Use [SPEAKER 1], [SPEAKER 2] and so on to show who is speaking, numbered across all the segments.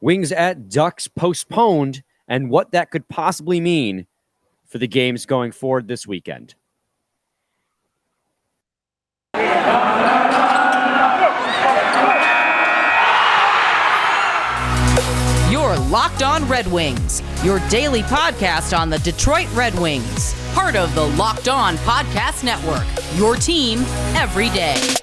[SPEAKER 1] Wings at Ducks postponed, and what that could possibly mean for the games going forward this weekend.
[SPEAKER 2] You're Locked On Red Wings, your daily podcast on the Detroit Red Wings, part of the Locked On Podcast Network, your team every day.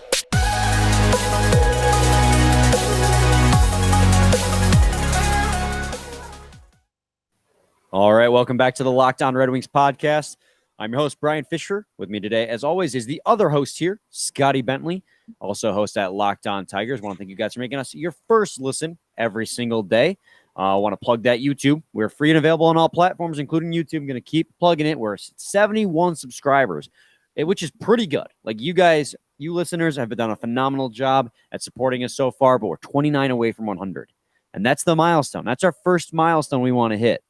[SPEAKER 1] All right, welcome back to the Locked On Red Wings podcast. I'm your host, Brian Fisher. With me today, as always, is the other host here, Scotty Bentley, also host at Locked On Tigers. I want to thank you guys for making us your first listen every single day. I want to plug that YouTube. We're free and available on all platforms, including YouTube. I'm going to keep plugging it. We're 71 subscribers, which is pretty good. Like you guys, you listeners have done a phenomenal job at supporting us so far, but we're 29 away from 100. And that's the milestone. That's our first milestone we want to hit.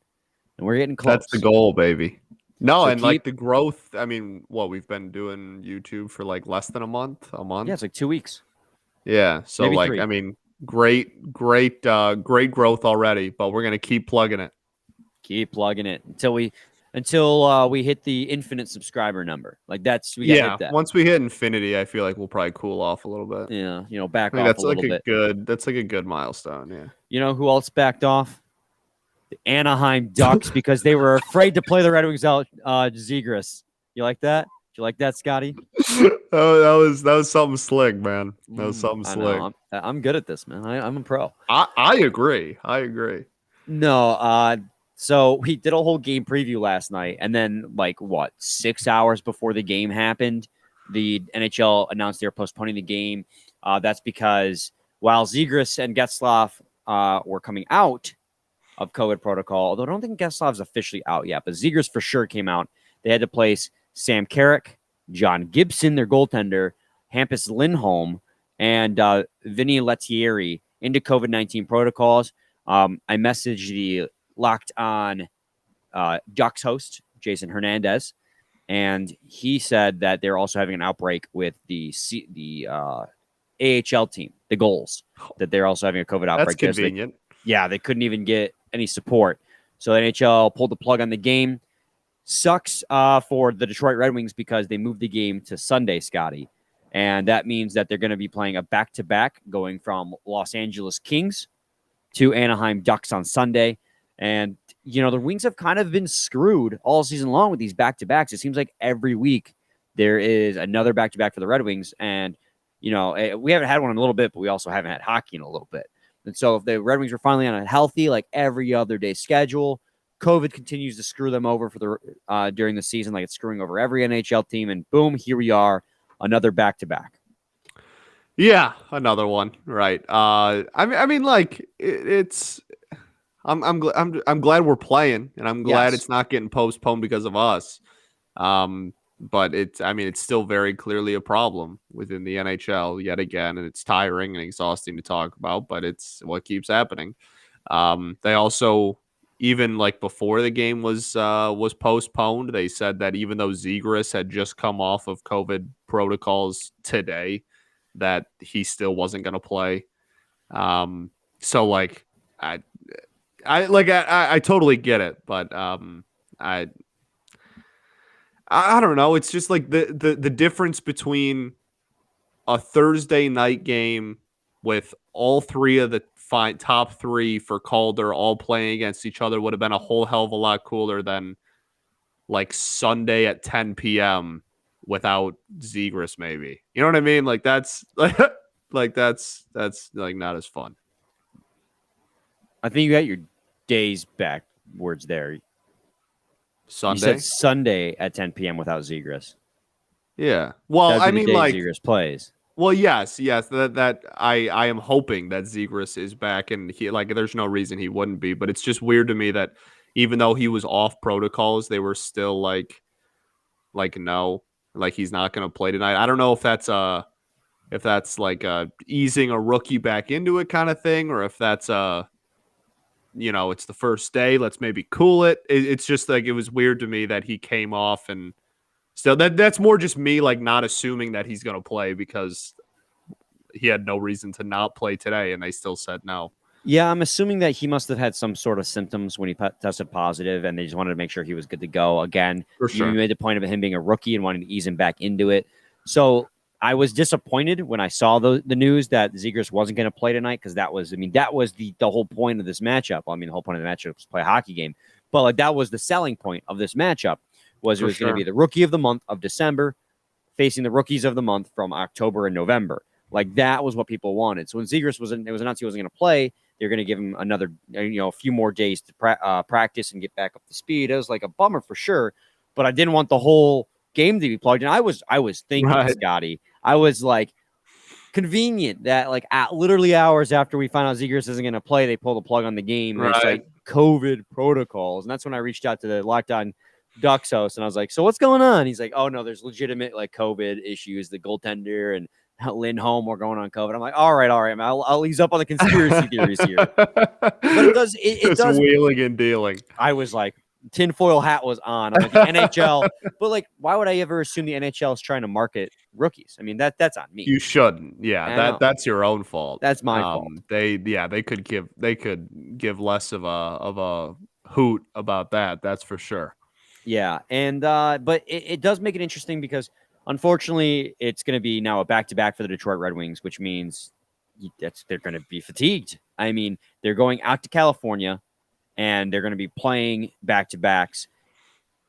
[SPEAKER 1] And we're getting close.
[SPEAKER 3] That's the goal, baby. No,
[SPEAKER 1] So
[SPEAKER 3] and like the growth, I mean, we've been doing YouTube for like less than a month?
[SPEAKER 1] Yeah, it's like 2 weeks.
[SPEAKER 3] Yeah, so
[SPEAKER 1] Maybe
[SPEAKER 3] like,
[SPEAKER 1] 3.
[SPEAKER 3] I mean, great growth already, but we're going to keep plugging it.
[SPEAKER 1] Keep plugging it until we hit the infinite subscriber number. Like we gotta hit that.
[SPEAKER 3] Once we hit infinity, I feel like we'll probably cool off a little bit.
[SPEAKER 1] Yeah, back
[SPEAKER 3] I mean,
[SPEAKER 1] off
[SPEAKER 3] that's
[SPEAKER 1] a little bit.
[SPEAKER 3] That's like a good milestone, yeah.
[SPEAKER 1] You know who else backed off? The Anaheim Ducks, because they were afraid to play the Red Wings out. Zegras, you like that? Did you like that, Scotty?
[SPEAKER 3] Oh, that was something slick, man. That was something slick.
[SPEAKER 1] I'm good at this, man. I'm a pro.
[SPEAKER 3] I agree.
[SPEAKER 1] No, so we did a whole game preview last night, and then 6 hours before the game happened, the NHL announced they were postponing the game. That's because while Zegras and Getzlaf were coming out of COVID protocol, although I don't think Getzlaf's officially out yet, but Zegras for sure came out. They had to place Sam Carrick, John Gibson, their goaltender, Hampus Lindholm, and Vinny Lettieri into COVID-19 protocols. I messaged the Locked On Ducks host, Jason Hernandez, and he said that they're also having an outbreak with the AHL team, the Goals, that they're also having a COVID outbreak.
[SPEAKER 3] That's convenient.
[SPEAKER 1] They couldn't even get any support. So the NHL pulled the plug on the game. Sucks for the Detroit Red Wings because they moved the game to Sunday, Scotty. And that means that they're going to be playing a back-to-back going from Los Angeles Kings to Anaheim Ducks on Sunday. And, the Wings have kind of been screwed all season long with these back-to-backs. It seems like every week there is another back-to-back for the Red Wings. And, we haven't had one in a little bit, but we also haven't had hockey in a little bit. And so if the Red Wings were finally on a healthy, every other day schedule, COVID continues to screw them over for the during the season, like it's screwing over every NHL team. And boom, here we are, another back-to-back.
[SPEAKER 3] Yeah, another one, right? It's. I'm glad we're playing, and I'm glad it's not getting postponed because of us. But it's still very clearly a problem within the NHL yet again, and it's tiring and exhausting to talk about, but it's what keeps happening. They also, even before the game was postponed, they said that even though Zegras had just come off of COVID protocols today, that he still wasn't going to play. So I totally get it, but I don't know. It's just the difference between a Thursday night game with all three of the top three for Calder all playing against each other would have been a whole hell of a lot cooler than Sunday at 10 p.m. without Zegras, maybe. You know what I mean? That's not as fun.
[SPEAKER 1] I think you got your days backwards there.
[SPEAKER 3] Sunday?
[SPEAKER 1] You said Sunday at 10 p.m. without Zegras.
[SPEAKER 3] Yeah. Well,
[SPEAKER 1] Zegras plays.
[SPEAKER 3] Well, yes. That I am hoping that Zegras is back, and he there's no reason he wouldn't be. But it's just weird to me that even though he was off protocols, they were still no, he's not going to play tonight. I don't know if that's easing a rookie back into it kind of thing, or if that's it's the first day, let's maybe cool it. It's just it was weird to me that he came off, and so that's more just me not assuming that he's going to play because he had no reason to not play today, and they still said no.
[SPEAKER 1] Yeah, I'm assuming that he must have had some sort of symptoms when he tested positive, and they just wanted to make sure he was good to go. Again,
[SPEAKER 3] For
[SPEAKER 1] you
[SPEAKER 3] sure.
[SPEAKER 1] made the point of him being a rookie and wanting to ease him back into it. So I was disappointed when I saw the news that Zegras wasn't going to play tonight, because that was the whole point of this matchup. I mean, the whole point of the matchup was to play a hockey game, but like that was the selling point of this matchup, was it was going to be the rookie of the month of December facing the rookies of the month from October and November. Like that was what people wanted. So when Zegras it was announced he wasn't going to play, they're going to give him another, a few more days to practice and get back up to speed. It was like a bummer for sure, but I didn't want the whole game to be plugged in. I was thinking, right, Scotty, I was like, convenient that like literally hours after we find out Zegras isn't going to play, they pull the plug on the game. Right. It's like COVID protocols, and that's when I reached out to the Locked On Ducks host, and I was like, "So what's going on?" He's like, "Oh no, there's legitimate like COVID issues. The goaltender and Lindholm were going on COVID." I'm like, "All right, man. I'll ease up on the conspiracy theories here." But it does. It does
[SPEAKER 3] wheeling and dealing.
[SPEAKER 1] I was like, tinfoil hat was on. I'm like, the NHL, but like, why would I ever assume the NHL is trying to market rookies? I mean, that's on me.
[SPEAKER 3] You shouldn't. Yeah, that's your own fault.
[SPEAKER 1] That's my fault.
[SPEAKER 3] They could give less of a hoot about that. That's for sure.
[SPEAKER 1] Yeah, and but it does make it interesting because unfortunately it's going to be now a back-to-back for the Detroit Red Wings, which means they're going to be fatigued. I mean, they're going out to California and they're going to be playing back-to-backs,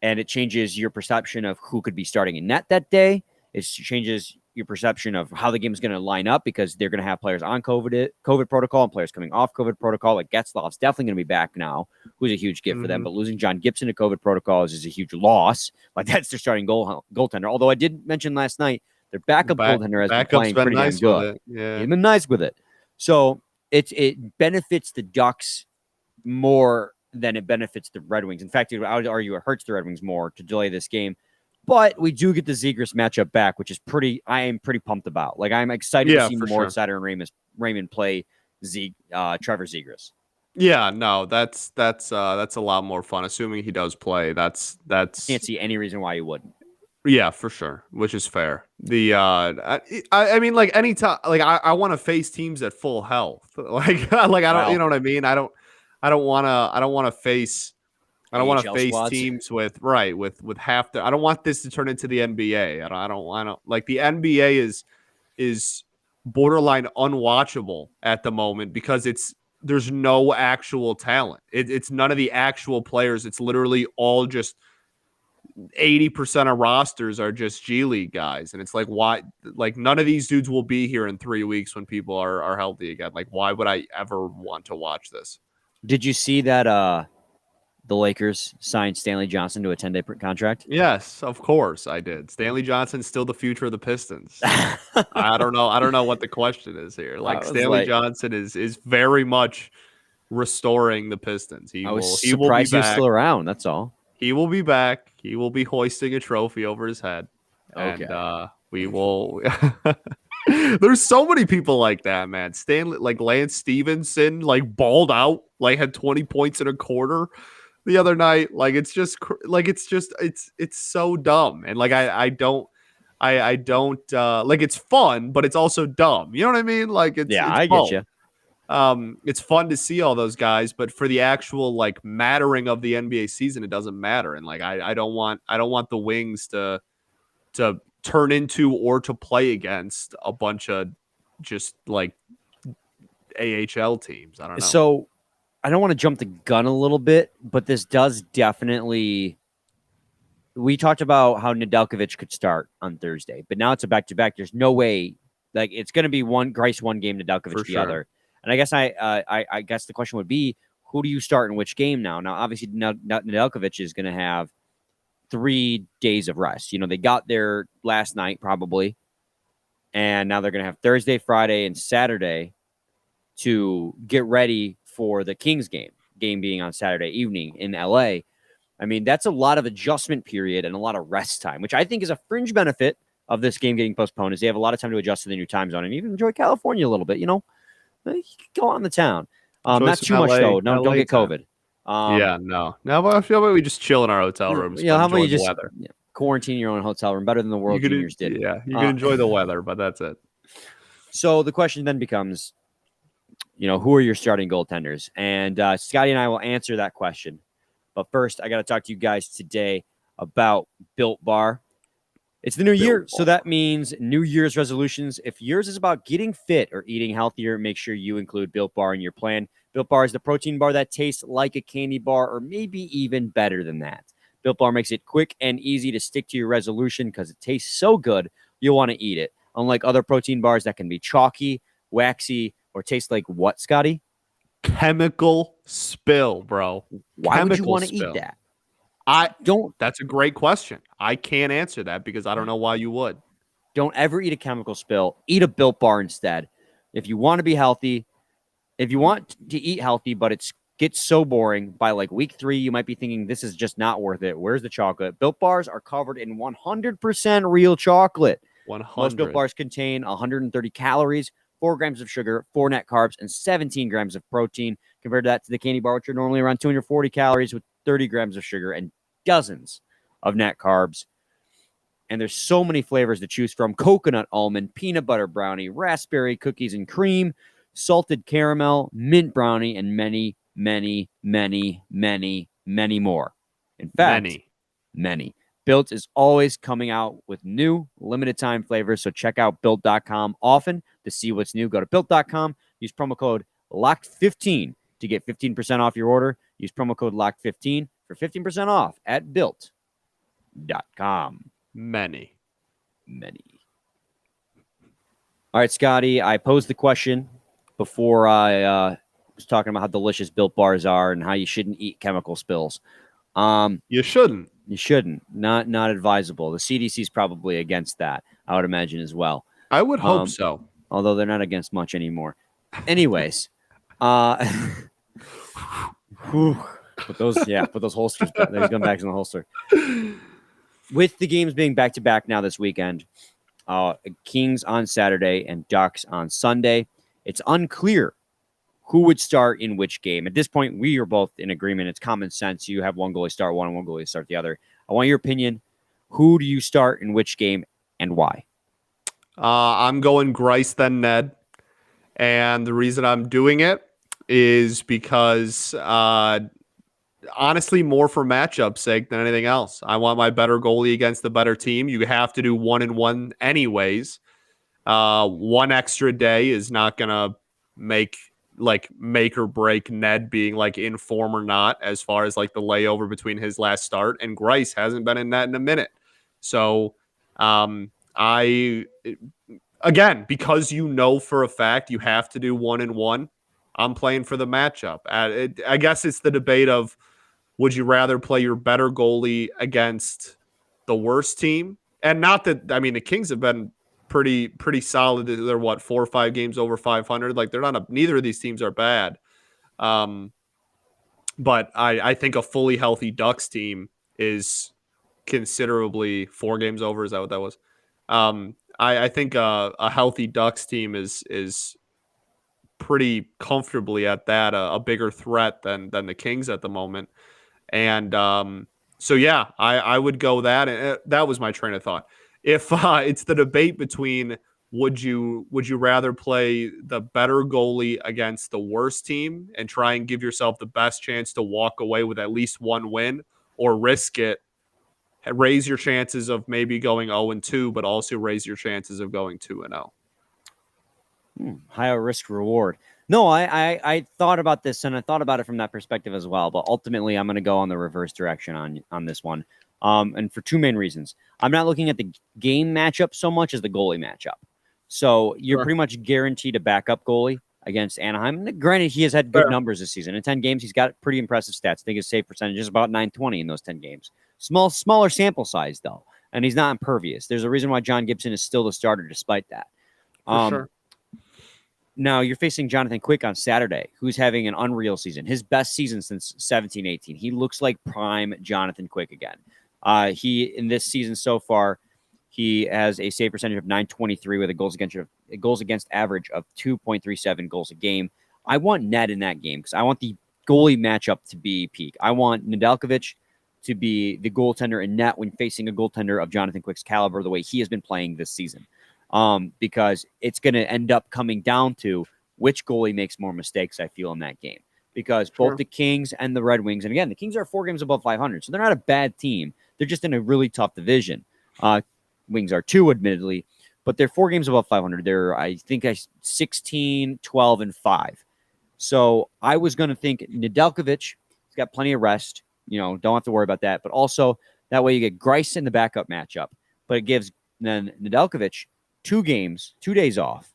[SPEAKER 1] and it changes your perception of who could be starting in net that day. It changes your perception of how the game is going to line up, because they're going to have players on COVID protocol and players coming off COVID protocol. Like Getzlaf's definitely going to be back now, who's a huge gift for them. But losing John Gibson to COVID protocols is a huge loss. Like that's their starting goaltender. Although I did mention last night, their backup goaltender has been playing pretty nice good.
[SPEAKER 3] Yeah,
[SPEAKER 1] he's been nice with it. So it benefits the Ducks more than it benefits the Red Wings. In fact, I would argue it hurts the Red Wings more to delay this game. But we do get the Zegras matchup back, which is I am pretty pumped about. Like, I'm excited to see more Seider and Raymond play Trevor Zegras.
[SPEAKER 3] Yeah, no, that's a lot more fun. Assuming he does play, that's
[SPEAKER 1] can't see any reason why he wouldn't.
[SPEAKER 3] Yeah, for sure, which is fair. The I mean, like anytime, like I want to face teams at full health. Like I don't, you know what I mean? I don't want to face. I don't want to face teams with half the. I don't want this to turn into the NBA. I don't like the NBA is borderline unwatchable at the moment because there's no actual talent. It's none of the actual players. It's literally all just 80% of rosters are just G League guys, and it's like, why? Like none of these dudes will be here in 3 weeks when people are healthy again. Like, why would I ever want to watch this?
[SPEAKER 1] Did you see that? The Lakers signed Stanley Johnson to a 10-day contract?
[SPEAKER 3] Yes, of course I did. Stanley Johnson's still the future of the Pistons. I don't know what the question is here. Like Stanley Johnson is very much restoring the Pistons. He will be back.
[SPEAKER 1] He was still around. That's all.
[SPEAKER 3] He will be back. He will be hoisting a trophy over his head. Okay. And we will. There's so many people like that, man. Stanley, like Lance Stevenson, like balled out, like had 20 points in a quarter the other night. Like it's so dumb. And like I don't like, it's fun, but it's also dumb. You know what I mean? Like it's
[SPEAKER 1] I get you.
[SPEAKER 3] It's fun to see all those guys, but for the actual like mattering of the NBA season, it doesn't matter. And like I don't want the Wings to turn into or to play against a bunch of just like AHL teams. I don't know.
[SPEAKER 1] So I don't want to jump the gun a little bit, but this does definitely. We talked about how Nedeljkovic could start on Thursday, but now it's a back-to-back. There's no way, like it's going to be Grice one game, Nedeljkovic the other. And I guess I guess the question would be, who do you start in which game now? Now, obviously, Nedeljkovic is going to have 3 days of rest. You know, they got there last night probably, and now they're going to have Thursday, Friday, and Saturday to get ready for the Kings game being on Saturday evening in LA. I mean, that's a lot of adjustment period and a lot of rest time, which I think is a fringe benefit of this game getting postponed, is they have a lot of time to adjust to the new time zone and even enjoy California a little bit, you know. You can go on the town. Not too much, though. No, don't get COVID.
[SPEAKER 3] No. How about we just chill in our hotel rooms?
[SPEAKER 1] Yeah, how about you just quarantine your own hotel room? Better than the World Juniors did.
[SPEAKER 3] Yeah, you can enjoy the weather, but that's it.
[SPEAKER 1] So the question then becomes, who are your starting goaltenders? And Scotty and I will answer that question. But first, I got to talk to you guys today about Built Bar. It's the new year, so that means New Year's resolutions. If yours is about getting fit or eating healthier, make sure you include Built Bar in your plan. Built Bar is the protein bar that tastes like a candy bar, or maybe even better than that. Built Bar makes it quick and easy to stick to your resolution because it tastes so good, you'll want to eat it. Unlike other protein bars that can be chalky, waxy, or taste like what, Scotty?
[SPEAKER 3] Chemical spill, bro.
[SPEAKER 1] Why would you want to eat that?
[SPEAKER 3] That's a great question. I can't answer that because I don't know why you would.
[SPEAKER 1] Don't ever eat a chemical spill. Eat a Built Bar instead. If you want to be healthy, if you want to eat healthy, but it gets so boring by like week 3, you might be thinking this is just not worth it. Where's the chocolate? Built Bars are covered in 100% real chocolate.
[SPEAKER 3] 100.
[SPEAKER 1] Most Built Bars contain 130 calories, 4 grams of sugar, 4 net carbs, and 17 grams of protein. Compared to the candy bar, which are normally around 240 calories with 30 grams of sugar and dozens of net carbs. And there's so many flavors to choose from: coconut, almond, peanut butter brownie, raspberry, cookies and cream, salted caramel, mint brownie, and many, many, many, many, many more. In fact, many. Built is always coming out with new limited time flavors, so check out Built.com often to see what's new. Go to Built.com, use promo code LOCKED15 to get 15% off your order. Use promo code LOCKED15 for 15% off at Built.com. Many. All right, Scotty, I posed the question before I was talking about how delicious Built Bars are and how you shouldn't eat chemical spills.
[SPEAKER 3] You shouldn't.
[SPEAKER 1] You shouldn't. Not advisable. The CDC is probably against that, I would imagine as well.
[SPEAKER 3] I would hope so.
[SPEAKER 1] Although they're not against much anymore. Anyways, put those holsters back. There's gun bags in the holster. With the games being back-to-back now this weekend, Kings on Saturday and Ducks on Sunday, it's unclear who would start in which game. At this point, we are both in agreement. It's common sense. You have one goalie start one and one goalie start the other. I want your opinion. Who do you start in which game and why?
[SPEAKER 3] I'm going Greiss then Ned. And the reason I'm doing it is because, honestly, more for matchup sake than anything else. I want my better goalie against the better team. You have to do 1-1 anyways. One extra day is not going to make or break Ned being like in form or not, as far as like the layover between his last start, and Greiss hasn't been in that in a minute. So again, because for a fact you have to do 1-1, I'm playing for the matchup. I guess it's the debate of, would you rather play your better goalie against the worst team? And not that, I mean, the Kings have been pretty solid. They're 4 or 5 games over 500. Like, they're not neither of these teams are bad. But I think a fully healthy Ducks team is considerably 4 games over. Is that what that was? I think a healthy Ducks team is pretty comfortably at that a bigger threat than the Kings at the moment. And so yeah, I would go that, and that was my train of thought. If it's the debate between would you rather play the better goalie against the worst team and try and give yourself the best chance to walk away with at least one win, or risk it, raise your chances of maybe going 0-2, but also raise your chances of going 2-0.
[SPEAKER 1] Higher risk reward. No, I thought about this, and I thought about it from that perspective as well. But ultimately, I'm going to go on the reverse direction on this one. And for 2 main reasons. I'm not looking at the game matchup so much as the goalie matchup. So you're pretty much guaranteed a backup goalie against Anaheim. And granted, he has had good numbers this season. In 10 games, he's got pretty impressive stats. I think his save percentage is about .920 in those 10 games. Smaller sample size, though. And he's not impervious. There's a reason why John Gibson is still the starter despite that.
[SPEAKER 3] For sure.
[SPEAKER 1] Now, you're facing Jonathan Quick on Saturday, who's having an unreal season. His best season since 17-18. He looks like prime Jonathan Quick again. In this season so far, he has a save percentage of .923 with a goals against average of 2.37 goals a game. I want Ned in that game because I want the goalie matchup to be peak. I want Nedeljkovic to be the goaltender in net when facing a goaltender of Jonathan Quick's caliber, the way he has been playing this season. Because it's going to end up coming down to which goalie makes more mistakes, I feel, in that game. Because both the Kings and the Red Wings, and again, the Kings are 4 games above 500, so they're not a bad team. They're just in a really tough division. Wings are 2, admittedly, but they're 4 games above 500. They're, I think, 16, 12, and 5. So I was going to think Nedeljkovic, he's got plenty of rest. Don't have to worry about that. But also, that way you get Greiss in the backup matchup. But it gives then Nedeljkovic 2 days off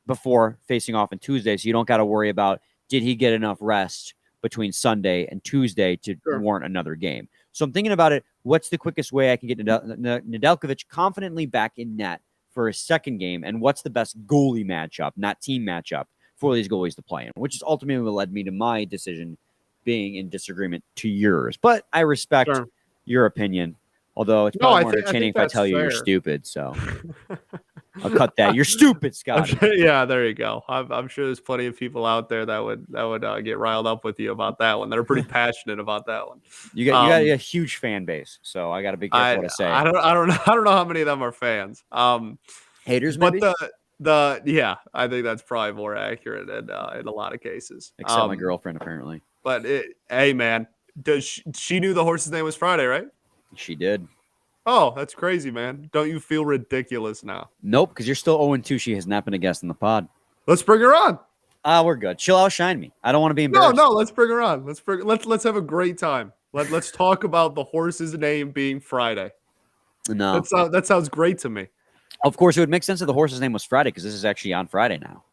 [SPEAKER 1] before facing off on Tuesday. So you don't got to worry about, did he get enough rest between Sunday and Tuesday to warrant another game? So I'm thinking about it. What's the quickest way I can get Nedeljkovic confidently back in net for a second game? And what's the best goalie matchup, not team matchup, for these goalies to play in? Which is ultimately what led me to my decision being in disagreement to yours. But I respect your opinion. Although it's probably more entertaining if I tell you you're stupid. So I'll cut that. You're stupid, Scott.
[SPEAKER 3] Yeah, there you go. I'm sure there's plenty of people out there that would get riled up with you about that one. That are pretty passionate about that one.
[SPEAKER 1] You got a huge fan base, so I got to be careful what to say.
[SPEAKER 3] I don't know how many of them are fans.
[SPEAKER 1] Haters, maybe.
[SPEAKER 3] But I think that's probably more accurate in a lot of cases.
[SPEAKER 1] Except my girlfriend, apparently.
[SPEAKER 3] But hey, man, she knew the horse's name was Friday, right?
[SPEAKER 1] She did.
[SPEAKER 3] Oh, that's crazy, man. Don't you feel ridiculous now?
[SPEAKER 1] Nope, because you're still 0-2. She has not been a guest in the pod.
[SPEAKER 3] Let's bring her on.
[SPEAKER 1] We're good. She'll outshine me. I don't want to be embarrassed.
[SPEAKER 3] No, let's bring her on. Let's have a great time. Let's talk about the horse's name being Friday.
[SPEAKER 1] No.
[SPEAKER 3] That sounds great to me.
[SPEAKER 1] Of course, it would make sense if the horse's name was Friday, because this is actually on Friday now.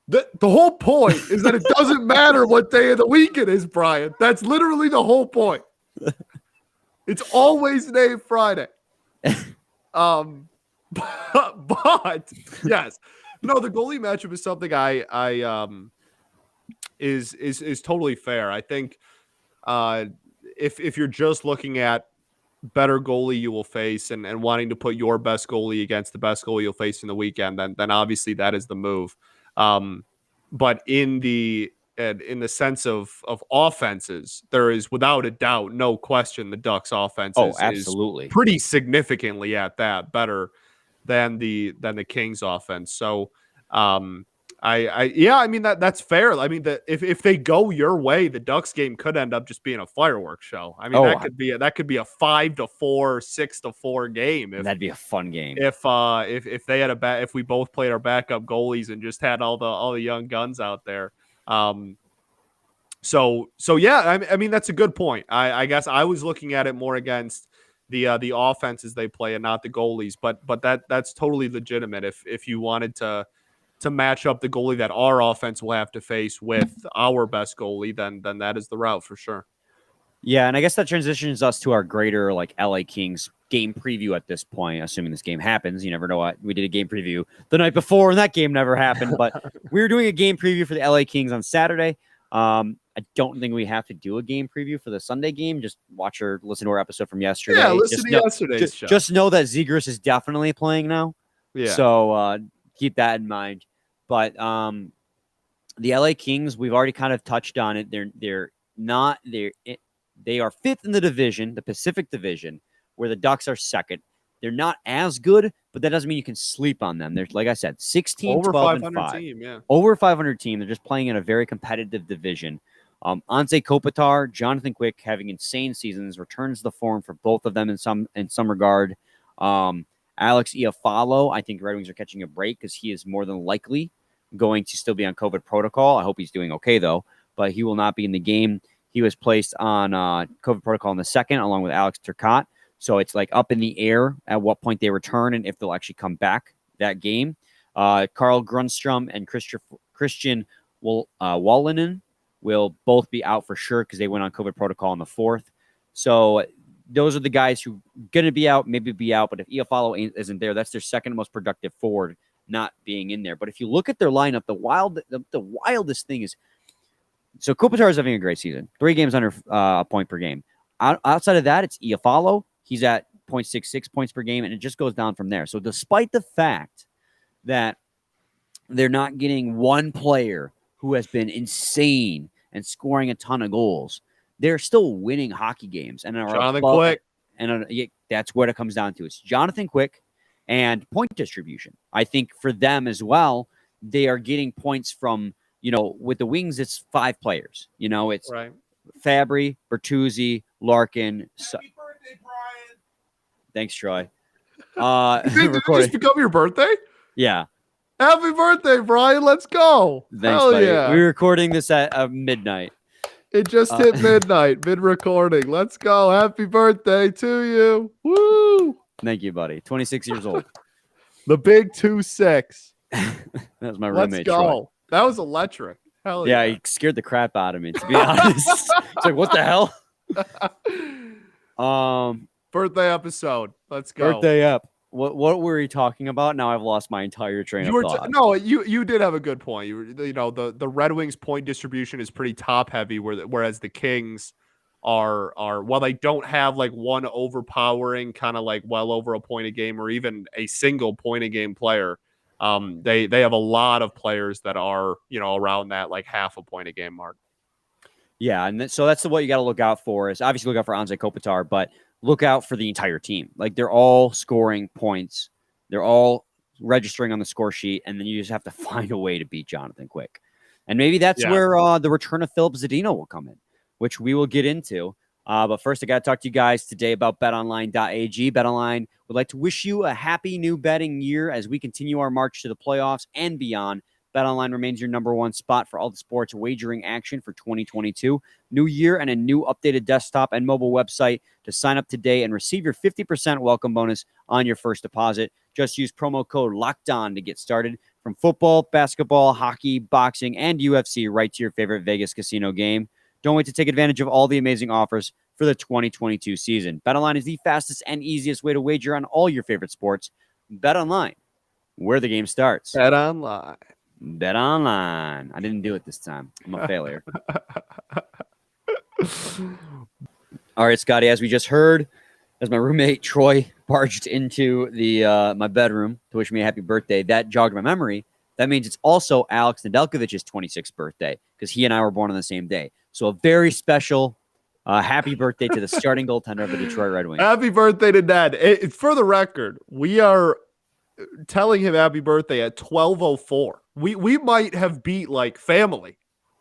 [SPEAKER 3] The whole point is that it doesn't matter what day of the week it is, Brian. That's literally the whole point. It's always named Friday. But yes. No, the goalie matchup is something I is totally fair. I think if you're just looking at better goalie you will face and wanting to put your best goalie against the best goalie you'll face in the weekend, then obviously that is the move. But in the sense of offenses, there is without a doubt, no question, the Ducks' offense
[SPEAKER 1] absolutely
[SPEAKER 3] is pretty significantly at that better than the Kings' offense. So I mean that's fair. I mean that if they go your way, the Ducks game could end up just being a fireworks show. I mean that could be a 5-4, 6-4 game.
[SPEAKER 1] That'd be a fun game.
[SPEAKER 3] If they had if we both played our backup goalies and just had all the young guns out there. So yeah, I mean that's a good point. I guess I was looking at it more against the offenses they play and not the goalies, but that's totally legitimate. If you wanted to match up the goalie that our offense will have to face with our best goalie, then that is the route for sure.
[SPEAKER 1] Yeah, and I guess that transitions us to our greater LA Kings game preview at this point, assuming this game happens. You never know what. We did a game preview the night before, and that game never happened. But we were doing a game preview for the LA Kings on Saturday. I don't think we have to do a game preview for the Sunday game. Just watch or listen to our episode from yesterday.
[SPEAKER 3] Yeah, listen to yesterday's show.
[SPEAKER 1] Just know that Zegras is definitely playing now.
[SPEAKER 3] Yeah.
[SPEAKER 1] So keep that in mind. But the LA Kings, we've already kind of touched on it. They are 5th in the division, the Pacific Division, where the Ducks are 2nd. They're not as good, but that doesn't mean you can sleep on them. They're, like I said, 16,
[SPEAKER 3] over
[SPEAKER 1] 12,
[SPEAKER 3] 500
[SPEAKER 1] and 5.
[SPEAKER 3] Team, yeah.
[SPEAKER 1] Over 500 team. They're just playing in a very competitive division. Anze Kopitar, Jonathan Quick, having insane seasons, returns the form for both of them in some regard. Alex Iafallo, I think Red Wings are catching a break because he is more than likely going to still be on COVID protocol. I hope he's doing okay, though, but he will not be in the game. He was placed on COVID protocol in the 2nd, along with Alex Turcotte. So it's up in the air at what point they return and if they'll actually come back that game. Carl Grundstrom and Christian Wallinen will both be out for sure because they went on COVID protocol on the 4th. So those are the guys who are going to be out, maybe be out. But if Iafallo isn't there, that's their 2nd most productive forward not being in there. But if you look at their lineup, the wildest thing is, so Kopitar is having a great season. 3 games under a point per game. Outside of that, it's Iafallo. He's at 0.66 points per game, and it just goes down from there. So despite the fact that they're not getting one player who has been insane and scoring a ton of goals, they're still winning hockey games. And
[SPEAKER 3] Jonathan Quick.
[SPEAKER 1] And that's what it comes down to. It's Jonathan Quick and point distribution. I think for them as well, they are getting points from, with the wings, it's 5 players. It's
[SPEAKER 3] Right.
[SPEAKER 1] Fabry, Bertuzzi, Larkin.
[SPEAKER 4] Happy birthday, Brian.
[SPEAKER 1] Thanks, Troy.
[SPEAKER 3] Did it just become your birthday?
[SPEAKER 1] Yeah.
[SPEAKER 3] Happy birthday, Brian. Let's go.
[SPEAKER 1] Thanks,
[SPEAKER 3] Hell
[SPEAKER 1] buddy.
[SPEAKER 3] yeah.
[SPEAKER 1] We're recording this at midnight.
[SPEAKER 3] It just hit midnight, mid-recording. Let's go. Happy birthday to you. Woo!
[SPEAKER 1] Thank you, buddy. 26 years old.
[SPEAKER 3] The big 2-6.
[SPEAKER 1] That was my
[SPEAKER 3] Let's
[SPEAKER 1] roommate,
[SPEAKER 3] go.
[SPEAKER 1] Troy.
[SPEAKER 3] That was electric. Hell
[SPEAKER 1] Yeah,
[SPEAKER 3] yeah.
[SPEAKER 1] he scared the crap out of me, to be honest. It's like, what the hell?
[SPEAKER 3] Birthday episode. Let's go.
[SPEAKER 1] Birthday up. What were we talking about? Now I've lost my entire train of thought.
[SPEAKER 3] You did have a good point. The Red Wings point distribution is pretty top heavy, whereas the Kings are while they don't have like one overpowering kind of like well over a point a game or even a single point a game player. They have a lot of players that are around that like half a point a game mark.
[SPEAKER 1] Yeah, and so that's what you got to look out for. Is obviously look out for Anze Kopitar, but look out for the entire team. Like they're all scoring points, they're all registering on the score sheet, and then you just have to find a way to beat Jonathan Quick. And maybe that's where the return of Philip Zadina will come in, which we will get into. But first, I got to talk to you guys today about BetOnline.ag. BetOnline would like to wish you a happy new betting year as we continue our march to the playoffs and beyond. BetOnline remains your number one spot for all the sports wagering action for 2022. New year and a new updated desktop and mobile website to sign up today and receive your 50% welcome bonus on your first deposit. Just use promo code LOCKEDON to get started. From football, basketball, hockey, boxing, and UFC right to your favorite Vegas casino game. Don't wait to take advantage of all the amazing offers for the 2022 season. BetOnline is the fastest and easiest way to wager on all your favorite sports. BetOnline, where the game starts.
[SPEAKER 3] BetOnline.
[SPEAKER 1] BetOnline. I didn't do it this time. I'm a failure. All right, Scotty, as we just heard, as my roommate Troy barged into the my bedroom to wish me a happy birthday, that jogged my memory. That means it's also Alex Nedeljkovic's 26th birthday because he and I were born on the same day. So a very special happy birthday to the starting goaltender of the Detroit Red Wings.
[SPEAKER 3] Happy birthday to Ned. For the record, we are telling him happy birthday at 12:04. We might have beat like family.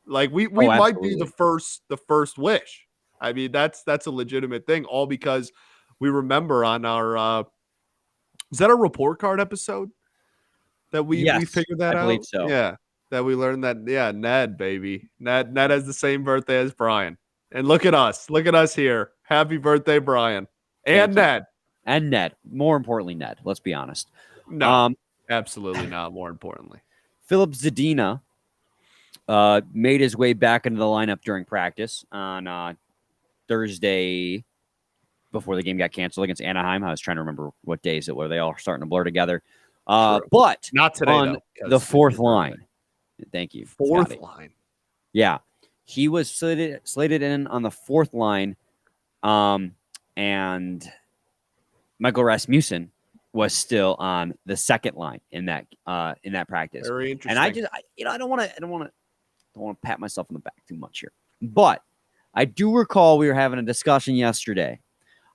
[SPEAKER 3] Like we might be the first wish. I mean, that's a legitimate thing, all because we remember on our is that a report card episode that we figured that out?
[SPEAKER 1] I believe so.
[SPEAKER 3] Yeah. That we learned that Ned, baby. Ned has the same birthday as Brian. And look at us. Look at us here. Happy birthday, Brian. And Ned.
[SPEAKER 1] And Ned. More importantly, Ned. Let's be honest.
[SPEAKER 3] No, absolutely not. More importantly.
[SPEAKER 1] Philip Zadina made his way back into the lineup during practice on Thursday before the game got canceled against Anaheim. I was trying to remember what days it were. They all are starting to blur together. But
[SPEAKER 3] not today,
[SPEAKER 1] on the fourth line. Thank you.
[SPEAKER 3] Fourth
[SPEAKER 1] Scotty.
[SPEAKER 3] line.
[SPEAKER 1] Yeah. He was slated in on the fourth line. And Michael Rasmussen was still on the second line in that practice.
[SPEAKER 3] Very interesting.
[SPEAKER 1] And I don't want to pat myself on the back too much here. But I do recall we were having a discussion yesterday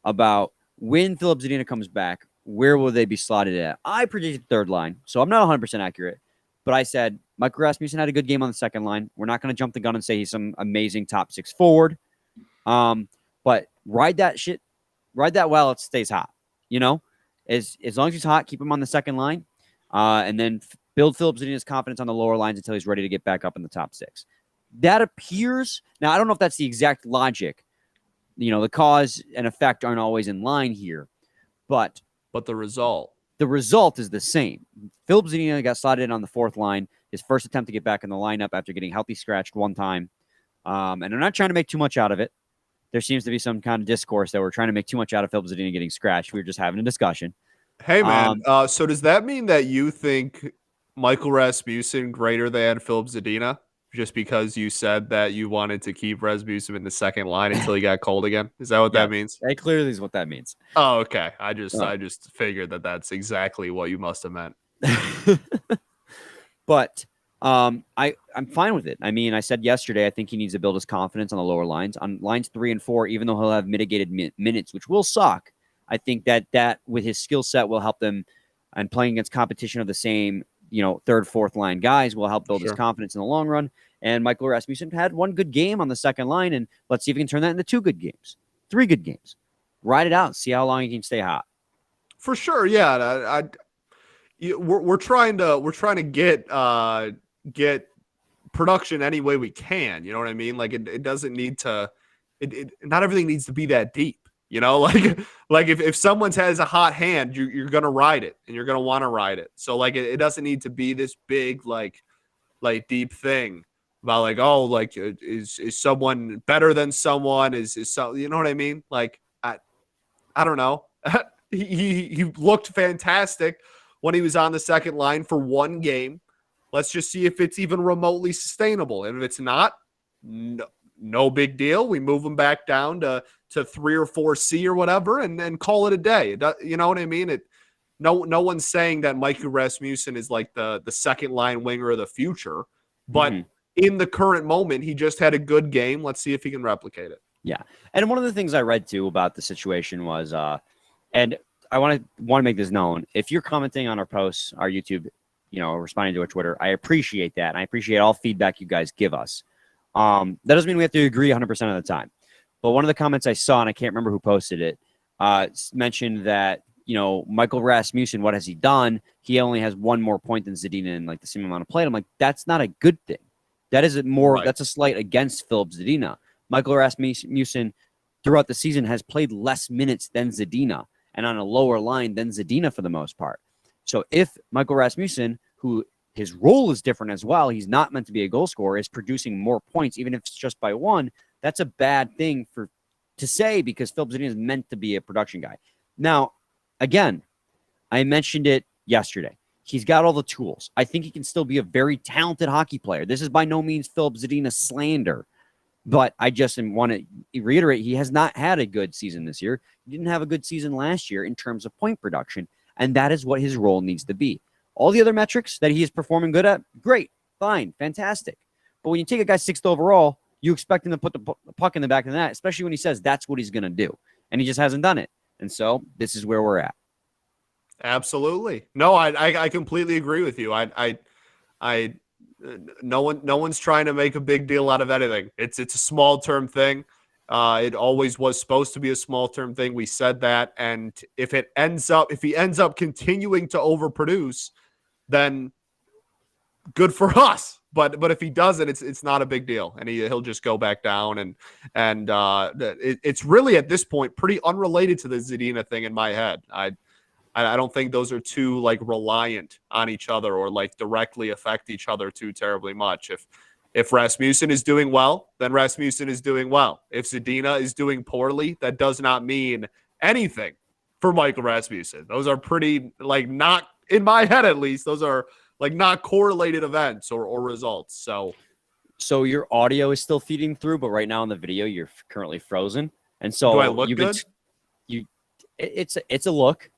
[SPEAKER 1] about when Philip Zadina comes back, where will they be slotted at? I predicted third line, so I'm not 100% accurate. But I said Michael Rasmussen had a good game on the second line. We're not going to jump the gun and say he's some amazing top six forward. But ride that while it stays hot. As long as he's hot, keep him on the second line, and then build Philip Zadina's confidence on the lower lines until he's ready to get back up in the top six. That appears now. I don't know if that's the exact logic. The cause and effect aren't always in line here, but
[SPEAKER 3] the result
[SPEAKER 1] is the same. Philip Zadina got slotted in on the fourth line. His first attempt to get back in the lineup after getting healthy scratched one time, and I'm not trying to make too much out of it. There seems to be some kind of discourse that we're trying to make too much out of Philip Zadina getting scratched. We were just having a discussion.
[SPEAKER 3] Hey, man. So does that mean that you think Michael Rasmussen greater than Philip Zadina just because you said that you wanted to keep Rasmussen in the second line until he got cold again? Is that what that means?
[SPEAKER 1] That clearly is what that means.
[SPEAKER 3] Oh, okay. I just figured that that's exactly what you must have meant.
[SPEAKER 1] But I'm fine with it. I mean, I said yesterday, I think he needs to build his confidence on the lower lines. On lines 3 and 4, even though he'll have mitigated minutes, which will suck, I think that with his skill set will help them, and playing against competition of the same third, fourth line guys will help build his
[SPEAKER 3] Sure.
[SPEAKER 1] confidence in the long run. And Michael Rasmussen had one good game on the second line, and let's see if he can turn that into 2 good games, 3 good games. Ride it out, see how long he can stay hot.
[SPEAKER 3] For sure, yeah. We're trying to get production any way we can. You know what I mean? Like it doesn't need to. Not everything needs to be that deep. Like if someone has a hot hand, you're gonna ride it, and you're gonna want to ride it. So like it doesn't need to be this big like deep thing about like, oh, like is someone better than someone? Is so, you know what I mean? Like I don't know. he looked fantastic when he was on the second line for one game. Let's just see if it's even remotely sustainable. And if it's not, no big deal. We move him back down to 3 or 4C or whatever, and then call it a day. You know what I mean? No one's saying that Michael Rasmussen is like the second line winger of the future, but in the current moment, he just had a good game. Let's see if he can replicate it.
[SPEAKER 1] Yeah. And one of the things I read too about the situation was, and I want to make this known. If you're commenting on our posts, our YouTube, responding to our Twitter, I appreciate that. And I appreciate all feedback you guys give us. That doesn't mean we have to agree 100% of the time. But one of the comments I saw, and I can't remember who posted it, mentioned that, Michael Rasmussen, what has he done? He only has 1 more point than Zadina in like the same amount of play. I'm like, that's not a good thing. That is that's a slight against Philip Zadina. Michael Rasmussen throughout the season has played less minutes than Zadina and on a lower line than Zadina for the most part. So if Michael Rasmussen, who his role is different as well, he's not meant to be a goal scorer, is producing more points, even if it's just by 1, that's a bad thing to say because Philip Zadina is meant to be a production guy. Now, again, I mentioned it yesterday. He's got all the tools. I think he can still be a very talented hockey player. This is by no means Philip Zadina slander, but I just want to reiterate, he has not had a good season this year. He didn't have a good season last year in terms of point production, and that is what his role needs to be. All the other metrics that he is performing good at, great, fine, fantastic. But when you take a guy 6th overall, you expect him to put the puck in the back of the net, especially when he says that's what he's going to do, and he just hasn't done it. And so this is where we're at.
[SPEAKER 3] Absolutely. No, I completely agree with you. No one's trying to make a big deal out of anything. It's a small term thing. It always was supposed to be a small term thing. We said that. And if he ends up continuing to overproduce, then good for us. But if he doesn't, it's not a big deal, and he'll just go back down. And it's really at this point pretty unrelated to the Zadina thing in my head. I don't think those are too like reliant on each other or like directly affect each other too terribly much. If Rasmussen is doing well, then Rasmussen is doing well. If Zadina is doing poorly, that does not mean anything for Michael Rasmussen. Those are pretty like not in my head at least. Those are like not correlated events or results. So
[SPEAKER 1] your audio is still feeding through, but right now in the video you're currently frozen. And so
[SPEAKER 3] do I look good?
[SPEAKER 1] It's a look.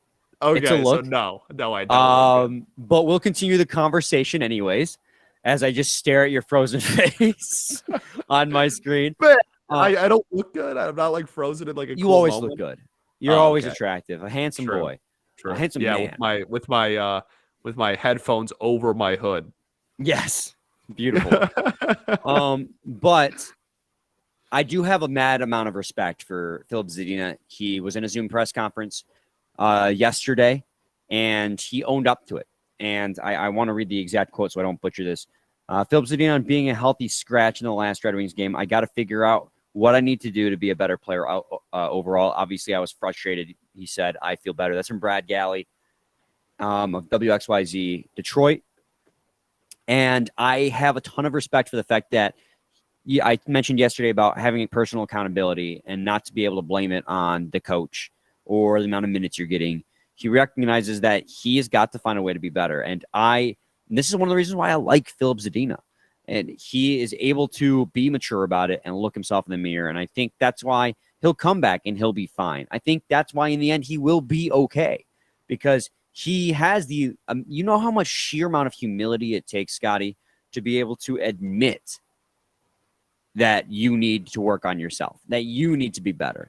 [SPEAKER 3] Okay,
[SPEAKER 1] it's a look.
[SPEAKER 3] So no, I don't.
[SPEAKER 1] But we'll continue the conversation anyways, as I just stare at your frozen face on my screen.
[SPEAKER 3] But I don't look good. I'm not like frozen in like a.
[SPEAKER 1] You
[SPEAKER 3] cool
[SPEAKER 1] always
[SPEAKER 3] moment.
[SPEAKER 1] look good. You're always attractive, a handsome
[SPEAKER 3] True.
[SPEAKER 1] boy,
[SPEAKER 3] True.
[SPEAKER 1] a handsome man.
[SPEAKER 3] with my headphones over my hood.
[SPEAKER 1] Yes, beautiful. But I do have a mad amount of respect for Philip Zadina. He was in a Zoom press conference yesterday, and he owned up to it. And I want to read the exact quote so I don't butcher this. Philip Zadina, on being a healthy scratch in the last Red Wings game, I got to figure out what I need to do to be a better player overall. Obviously, I was frustrated. He said, I feel better. That's from Brad Galley of WXYZ Detroit. And I have a ton of respect for the fact that I mentioned yesterday about having personal accountability and not to be able to blame it on the coach or the amount of minutes you're getting. He recognizes that he has got to find a way to be better. And this is one of the reasons why I like Philip Zadina. And he is able to be mature about it and look himself in the mirror. And I think that's why he'll come back and he'll be fine. I think that's why in the end he will be okay. Because he has the, you know how much sheer amount of humility it takes, Scotty, to be able to admit that you need to work on yourself, that you need to be better.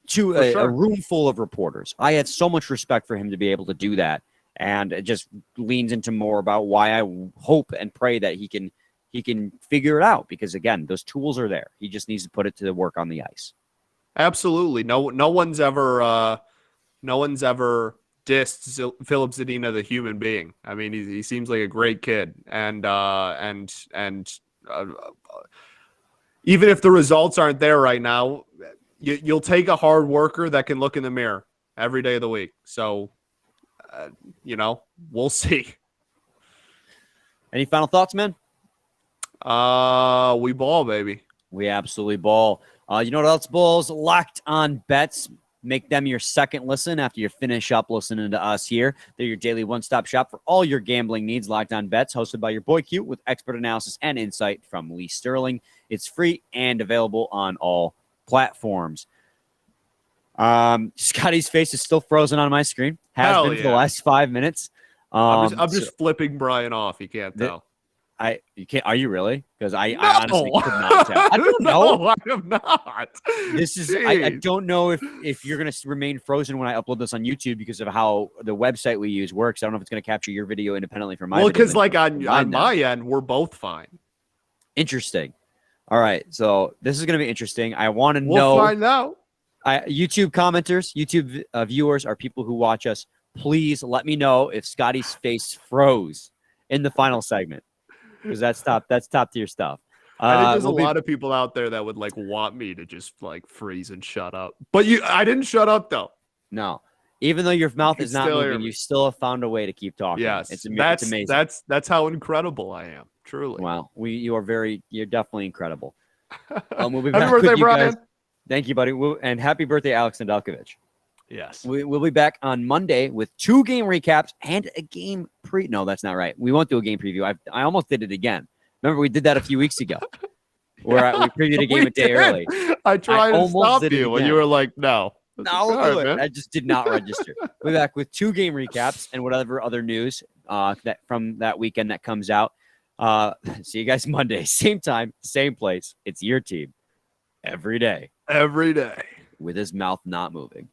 [SPEAKER 1] To a room full of reporters. I have so much respect for him to be able to do that And it just leans into more about why I hope and pray that he can figure it out, because again, those tools are there. He just needs to put it to the work on the ice.
[SPEAKER 3] Absolutely. No one's ever dissed Philip Zadina, the human being. I mean, he seems like a great kid, and even if the results aren't there right now, you'll take a hard worker that can look in the mirror every day of the week. So, we'll see.
[SPEAKER 1] Any final thoughts, man?
[SPEAKER 3] We ball, baby.
[SPEAKER 1] We absolutely ball. You know what else balls? Locked On Bets. Make them your second listen after you finish up listening to us here. They're your daily one-stop shop for all your gambling needs. Locked On Bets, hosted by your boy Q, with expert analysis and insight from Lee Sterling. It's free and available on all platforms. Scotty's face is still frozen on my screen. Has been for the last 5 minutes.
[SPEAKER 3] I'm just flipping Brian off. You can't tell.
[SPEAKER 1] You can't. Are you really? Because I honestly could not tell. I don't know.
[SPEAKER 3] No, I am not.
[SPEAKER 1] This is. I don't know if you're going to remain frozen when I upload this on YouTube because of how the website we use works. I don't know if it's going to capture your video independently from my.
[SPEAKER 3] Well,
[SPEAKER 1] video.
[SPEAKER 3] because like on my end, we're both fine.
[SPEAKER 1] Interesting. All right, so this is going to be interesting. I want to know.
[SPEAKER 3] We'll find out.
[SPEAKER 1] YouTube commenters, YouTube viewers are people who watch us. Please let me know if Scotty's face froze in the final segment, because that's top tier stuff.
[SPEAKER 3] I think there's a lot of people out there that would like want me to just like freeze and shut up. But I didn't shut up though.
[SPEAKER 1] No, even though your mouth is not moving, you still have found a way to keep talking.
[SPEAKER 3] Yes,
[SPEAKER 1] it's amazing.
[SPEAKER 3] That's how incredible I am. Truly.
[SPEAKER 1] Wow, you're definitely incredible. We'll be
[SPEAKER 3] happy
[SPEAKER 1] back
[SPEAKER 3] birthday,
[SPEAKER 1] with you
[SPEAKER 3] Brian.
[SPEAKER 1] guys. Thank you, buddy. And happy birthday, Alex Nedeljkovic.
[SPEAKER 3] Yes.
[SPEAKER 1] We'll be back on Monday with 2 game recaps and a game No, that's not right. We won't do a game preview. I almost did it again. Remember, we did that a few weeks ago. Where we previewed a game a day early.
[SPEAKER 3] I tried to stop you when you were like, no.
[SPEAKER 1] No, I just did not register. We'll be back with 2 game recaps and whatever other news that from that weekend that comes out. See you guys Monday. Same time, same place. It's your team. Every day.
[SPEAKER 3] Every day.
[SPEAKER 1] With his mouth not moving.